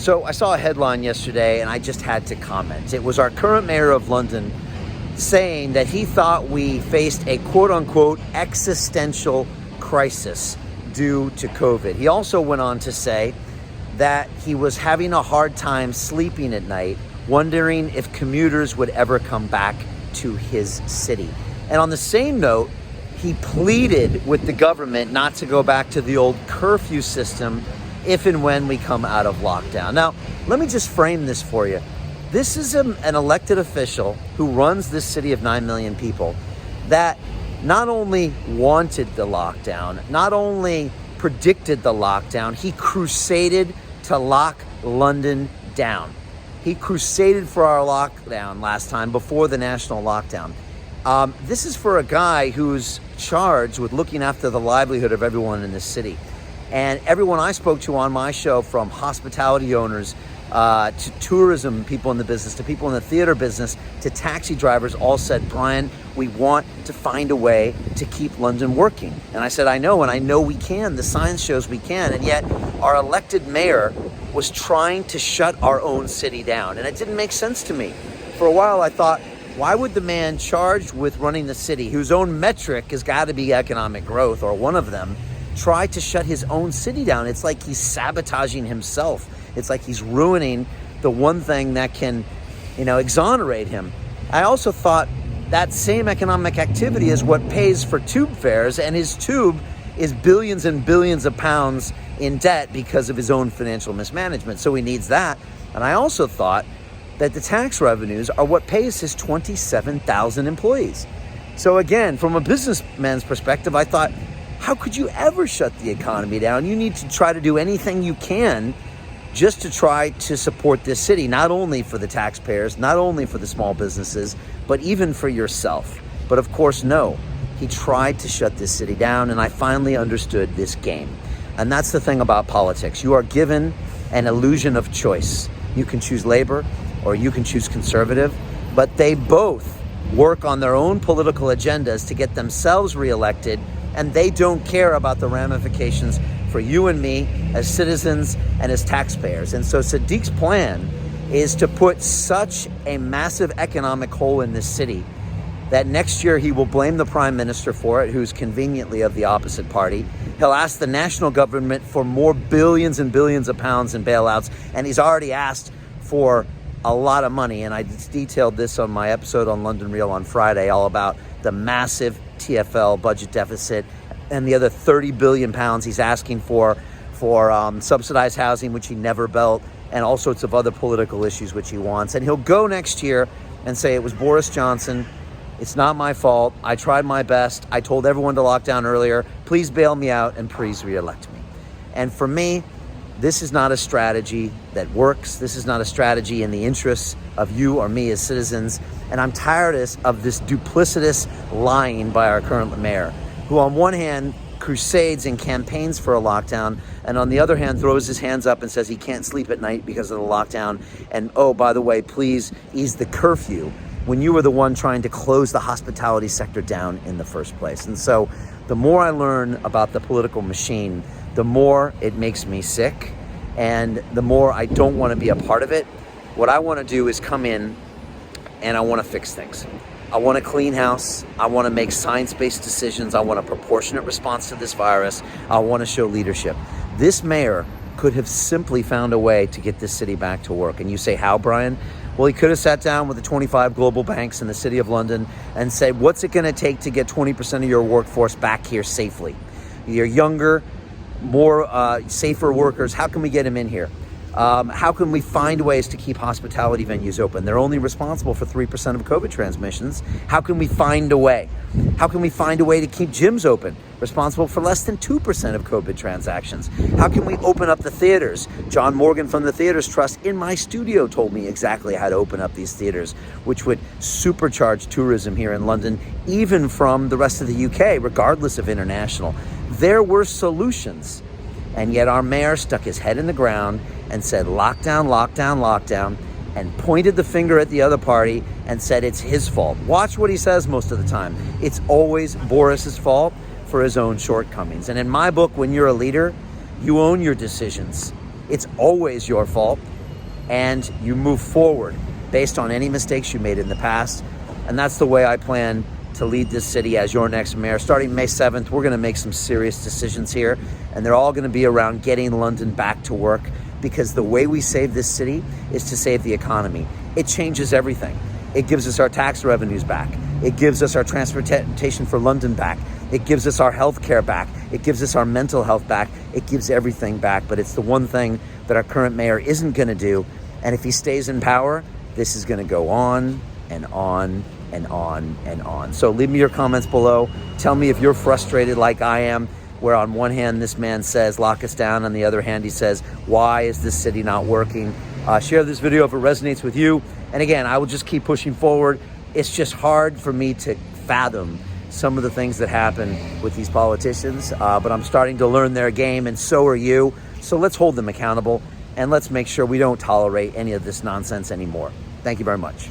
So I saw a headline yesterday and I just had to comment. It was our current mayor of London saying that he thought we faced a quote-unquote existential crisis due to COVID. He also went on to say that he was having a hard time sleeping at night, wondering if commuters would ever come back to his city. And on the same note, he pleaded with the government not to go back to the old curfew system if and when we come out of lockdown. Now, let me just frame this for you. This is an elected official who runs this city of 9 million people that not only wanted the lockdown, not only predicted the lockdown, he crusaded to lock London down. He crusaded for our lockdown last time before the national lockdown. This is for a guy who's charged with looking after the livelihood of everyone in this city. And everyone I spoke to on my show, from hospitality owners to tourism people in the business, to people in the theater business, to taxi drivers, all said, Brian, we want to find a way to keep London working. And I said, I know, and I know we can. The science shows we can. And yet our elected mayor was trying to shut our own city down. And it didn't make sense to me. For a while, I thought, why would the man charged with running the city, whose own metric has got to be economic growth, or one of them, try to shut his own city down? It's like he's sabotaging himself. It's like he's ruining the one thing that can, exonerate him. I also thought that same economic activity is what pays for tube fares, and his tube is billions and billions of pounds in debt because of his own financial mismanagement. So he needs that. And I also thought that the tax revenues are what pays his 27,000 employees. So again, from a businessman's perspective, I thought, how could you ever shut the economy down? You need to try to do anything you can just to try to support this city, not only for the taxpayers, not only for the small businesses, but even for yourself. But of course, no, he tried to shut this city down, and I finally understood this game. And that's the thing about politics. You are given an illusion of choice. You can choose Labor or you can choose Conservative, but they both work on their own political agendas to get themselves reelected, and they don't care about the ramifications for you and me as citizens and as taxpayers. And so Sadiq's plan is to put such a massive economic hole in this city that next year he will blame the prime minister for it, who's conveniently of the opposite party. He'll ask the national government for more billions and billions of pounds in bailouts, and he's already asked for a lot of money. And I detailed this on my episode on London Real on Friday, all about the massive TfL budget deficit and the other 30 billion pounds he's asking for subsidized housing, which he never built, and all sorts of other political issues which he wants. And he'll go next year and say, it was Boris Johnson. It's not my fault. I tried my best. I told everyone to lock down earlier. Please bail me out and please reelect me. And for me, this is not a strategy that works. This is not a strategy in the interests of you or me as citizens. And I'm tired of this duplicitous lying by our current mayor, who on one hand crusades and campaigns for a lockdown, and on the other hand throws his hands up and says he can't sleep at night because of the lockdown. And oh, by the way, please ease the curfew, when you were the one trying to close the hospitality sector down in the first place. And so the more I learn about the political machine, the more it makes me sick, and the more I don't want to be a part of it. What I want to do is come in and I want to fix things. I want to clean house. I want to make science-based decisions. I want a proportionate response to this virus. I want to show leadership. This mayor could have simply found a way to get this city back to work. And you say, how, Brian? Well, he could have sat down with the 25 global banks in the city of London and said, what's it going to take to get 20% of your workforce back here safely? You're younger, more safer workers. How can we get them in here? How can we find ways to keep hospitality venues open? They're only responsible for 3% of COVID transmissions. How can we find a way? How can we find a way to keep gyms open, responsible for less than 2% of COVID transactions? How can we open up the theaters? John Morgan from the Theaters Trust in my studio told me exactly how to open up these theaters, which would supercharge tourism here in London, even from the rest of the UK, regardless of international. There were solutions. And yet our mayor stuck his head in the ground and said, lockdown, lockdown, lockdown, and pointed the finger at the other party and said it's his fault. Watch what he says most of the time. It's always Boris's fault for his own shortcomings. And in my book, when you're a leader, you own your decisions. It's always your fault. and you move forward based on any mistakes you made in the past. And that's the way I plan to lead this city as your next mayor. Starting May 7th, we're going to make some serious decisions here, and they're all going to be around getting London back to work, because the way we save this city is to save the economy. It changes everything. It gives us our tax revenues back. It gives us our transportation for London back. It gives us our health care back. It gives us our mental health back. It gives everything back. But it's the one thing that our current mayor isn't going to do. And if he stays in power, this is going to go on and on and on and on. So leave me your comments below. Tell me if you're frustrated like I am, where on one hand this man says lock us down, on the other hand he says why is this city not working. Share this video if it resonates with you, and again, I will just keep pushing forward. It's just hard for me to fathom some of the things that happen with these politicians, but I'm starting to learn their game, and so are you. So let's hold them accountable, and let's make sure we don't tolerate any of this nonsense anymore. Thank you very much.